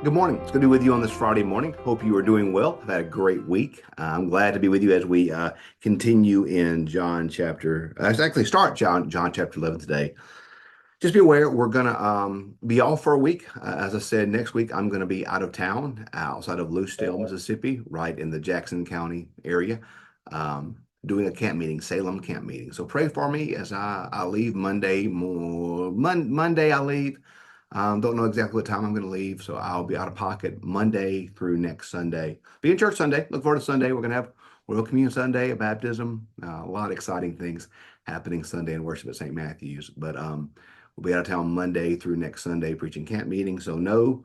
Good morning. It's good to be with you on this Friday morning. Hope you are doing well. I've had a great week. I'm glad to be with you as we continue in John chapter. Actually start John chapter 11 today. Just be aware we're gonna be off for a week. As I said, next week I'm gonna be out of town, outside of Lucedale, Mississippi, right in the Jackson County area, doing a camp meeting, Salem camp meeting. So pray for me as I leave Monday. Monday I leave. Don't know exactly what time I'm going to leave, so I'll be out of pocket Monday through next Sunday. Be in church Sunday. Look forward to Sunday. We're going to have Royal Communion Sunday, a baptism, a lot of exciting things happening Sunday in worship at St. Matthew's. But we'll be out of town Monday through next Sunday preaching camp meeting. So no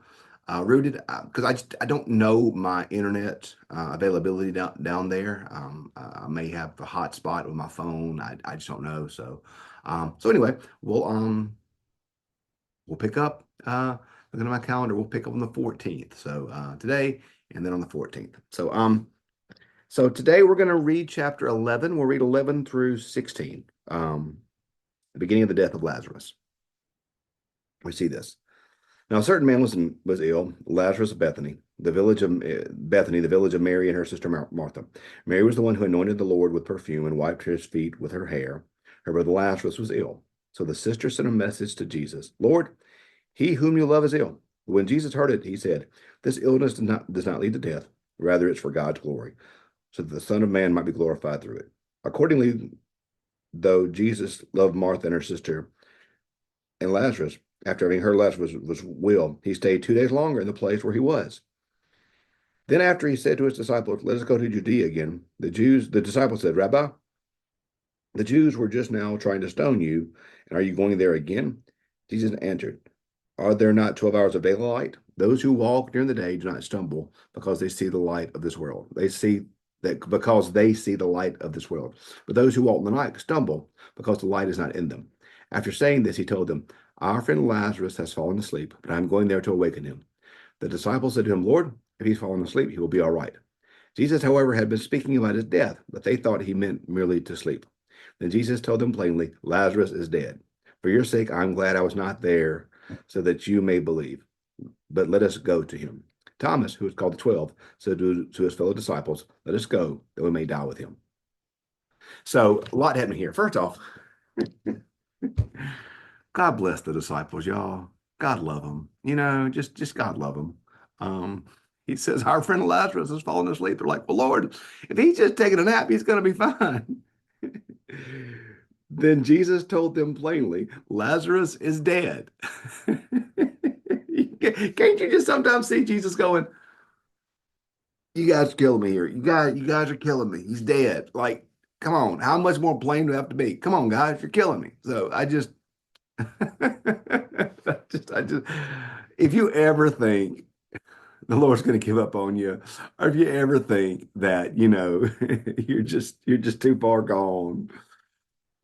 rooted because I don't know my internet availability down there. I may have a hotspot with my phone. I just don't know. So anyway, we'll pick up, looking at my calendar, we'll pick up on the 14th. So today and then on the 14th. So today we're going to read chapter 11. We'll read 11 through 16, the beginning of the death of Lazarus. We see this. Now, a certain man was ill, Lazarus of Bethany, the village of Bethany, the village of Mary and her sister Martha. Mary was the one who anointed the Lord with perfume and wiped his feet with her hair. Her brother Lazarus was ill. So the sister sent a message to Jesus, Lord, he whom you love is ill. When Jesus heard it, he said, this illness does not lead to death. Rather, it's for God's glory, so that the Son of Man might be glorified through it. Accordingly, though Jesus loved Martha and her sister and Lazarus, after having heard Lazarus was well, he stayed 2 days longer in the place where he was. Then after he said to his disciples, let us go to Judea again, the disciples said, Rabbi, the Jews were just now trying to stone you, and are you going there again? Jesus answered, are there not 12 hours of daylight? Those who walk during the day do not stumble because they see the light of this world. They see that because they see the light of this world. But those who walk in the night stumble because the light is not in them. After saying this, he told them, our friend Lazarus has fallen asleep, but I'm going there to awaken him. The disciples said to him, Lord, if he's fallen asleep, he will be all right. Jesus, however, had been speaking about his death, but they thought he meant merely to sleep. Then Jesus told them plainly, Lazarus is dead. For your sake, I'm glad I was not there so that you may believe. But let us go to him. Thomas, who was called the 12, said to his fellow disciples, let us go that we may die with him. So a lot happening here. First off, God bless the disciples, y'all. God love them. Just God love them. He says, our friend Lazarus has fallen asleep. They're like, well, Lord, if he's just taking a nap, he's going to be fine. Then Jesus told them plainly, Lazarus is dead. Can't you just sometimes see Jesus going, you guys are killing me here. You guys are killing me. He's dead. Like, come on. How much more plain do I have to be? Come on, guys, you're killing me. So I just, I just, if you ever think the Lord's going to give up on you, or if you ever think that, you're just too far gone,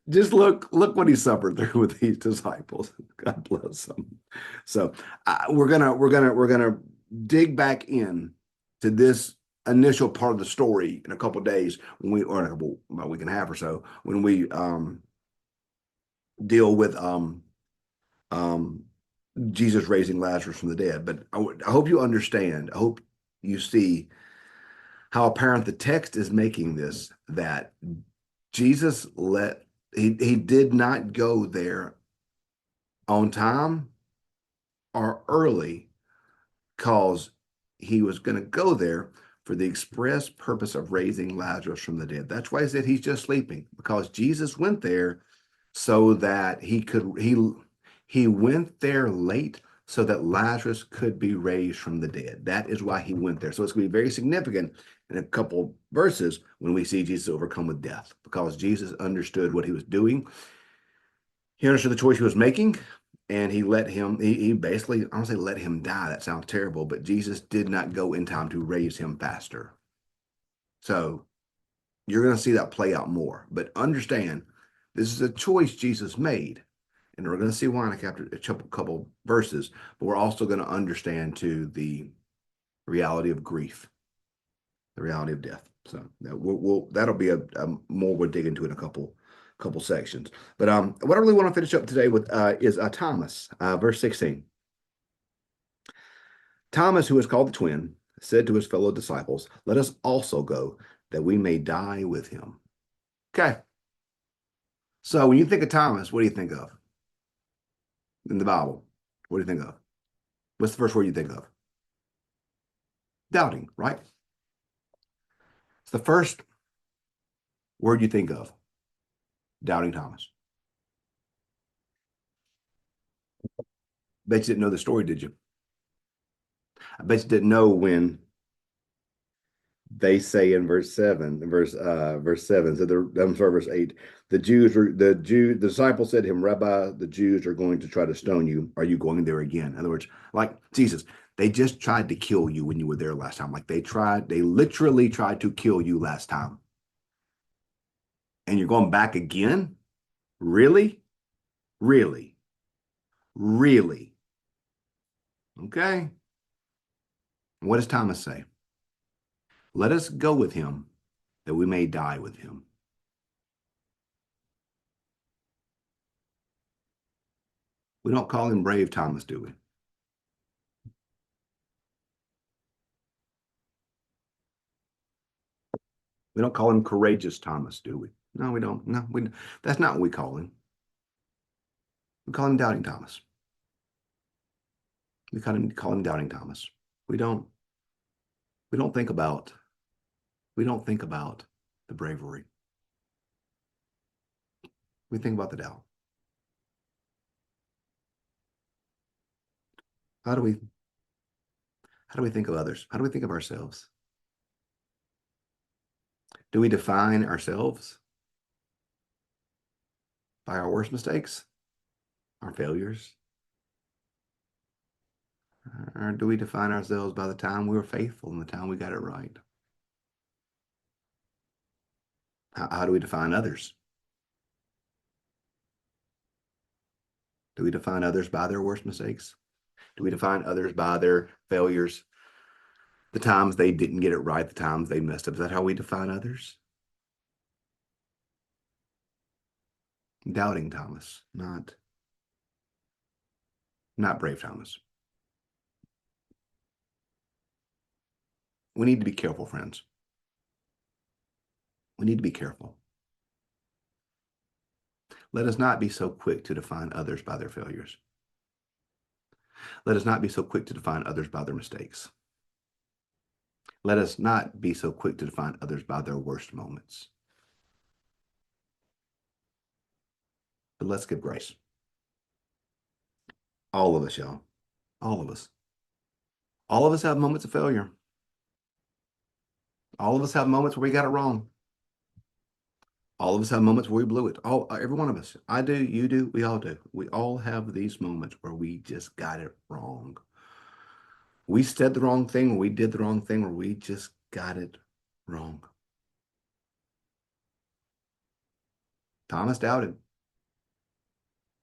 just look what he suffered through with these disciples. God bless them. So we're gonna dig back in to this initial part of the story in a couple of days or about a week and a half or so when we deal with um Jesus raising Lazarus from the dead. But I hope you understand. I hope you see how apparent the text is making this, that Jesus he did not go there on time or early because he was going to go there for the express purpose of raising Lazarus from the dead. That's why he said he's just sleeping, because Jesus went there so that he went there late so that Lazarus could be raised from the dead. That is why he went there. So it's going to be very significant in a couple verses when we see Jesus overcome with death, because Jesus understood what he was doing. He understood the choice he was making, and he basically, I don't say let him die. That sounds terrible, but Jesus did not go in time to raise him faster. So you're going to see that play out more. But understand, this is a choice Jesus made. And we're going to see why in a couple verses, but we're also going to understand too the reality of grief, the reality of death. So that'll be a more we'll dig into in a couple sections. But what I really want to finish up today with is Thomas, verse 16. Thomas, who is called the twin, said to his fellow disciples, "Let us also go, that we may die with him." Okay. So when you think of Thomas, what do you think of in the Bible? What do you think of? What's the first word you think of? Doubting, right? It's the first word you think of. Doubting Thomas. Bet you didn't know the story, did you? I bet you didn't know when they say in verse 7, so I'm sorry, verse 8, the disciples said to him, "Rabbi, the Jews are going to try to stone you. Are you going there again?" In other words, like Jesus, they just tried to kill you when you were there last time. Like they literally tried to kill you last time. And you're going back again? Really? Really? Really? Okay. What does Thomas say? Let us go with him that we may die with him. We don't call him brave Thomas, do we? We don't call him courageous Thomas, do we? No, we don't. No, that's not what we call him. We call him doubting Thomas. We call him doubting Thomas. We don't we don't think about we don't think about the bravery. We think about the doubt. How do we how do we think of others? How do we think of ourselves? Do we define ourselves by our worst mistakes, our failures? Or do we define ourselves by the time we were faithful and the time we got it right? How do we define others? Do we define others by their worst mistakes? Do we define others by their failures? The times they didn't get it right, the times they messed up. Is that how we define others? Doubting Thomas, not brave Thomas. We need to be careful, friends. We need to be careful. Let us not be so quick to define others by their failures. Let us not be so quick to define others by their mistakes. Let us not be so quick to define others by their worst moments. But let's give grace. All of us, y'all. All of us. All of us have moments of failure. All of us have moments where we got it wrong. All of us have moments where we blew it. Every one of us. I do, you do, we all do. We all have these moments where we just got it wrong. We said the wrong thing, or we did the wrong thing, or we just got it wrong. Thomas doubted.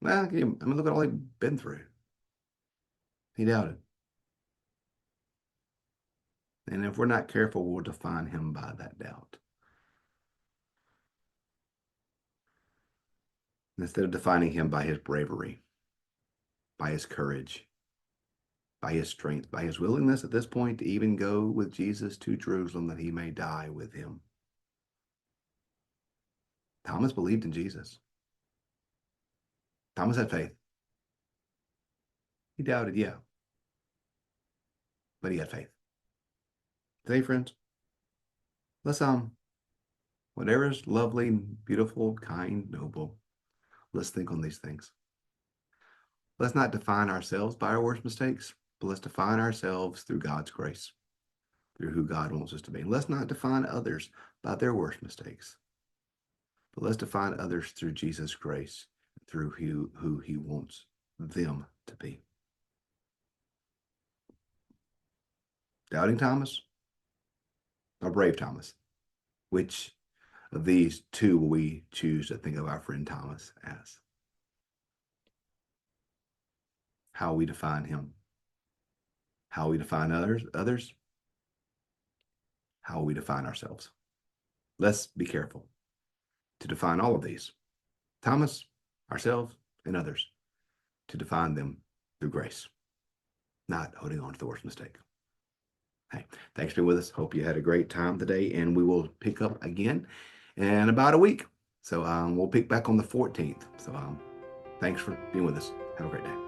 Well, look at all he'd been through. He doubted. And if we're not careful, we'll define him by that doubt. Instead of defining him by his bravery, by his courage, by his strength, by his willingness at this point to even go with Jesus to Jerusalem that he may die with him. Thomas believed in Jesus. Thomas had faith. He doubted, yeah, but he had faith. Today, friends, let's whatever is lovely, beautiful, kind, noble, let's think on these things. Let's not define ourselves by our worst mistakes, but let's define ourselves through God's grace, through who God wants us to be. And let's not define others by their worst mistakes, but let's define others through Jesus' grace, through who he wants them to be. Doubting Thomas or brave Thomas? Which of these two will we choose to think of our friend Thomas as? How we define him? How we define others? How we define ourselves? Let's be careful to define all of these. Thomas, ourselves, and others, to define them through grace. not holding on to the worst mistake. Hey, thanks for being with us. Hope you had a great time today, and we will pick up again in about a week. So we'll pick back on the 14th. So thanks for being with us. Have a great day.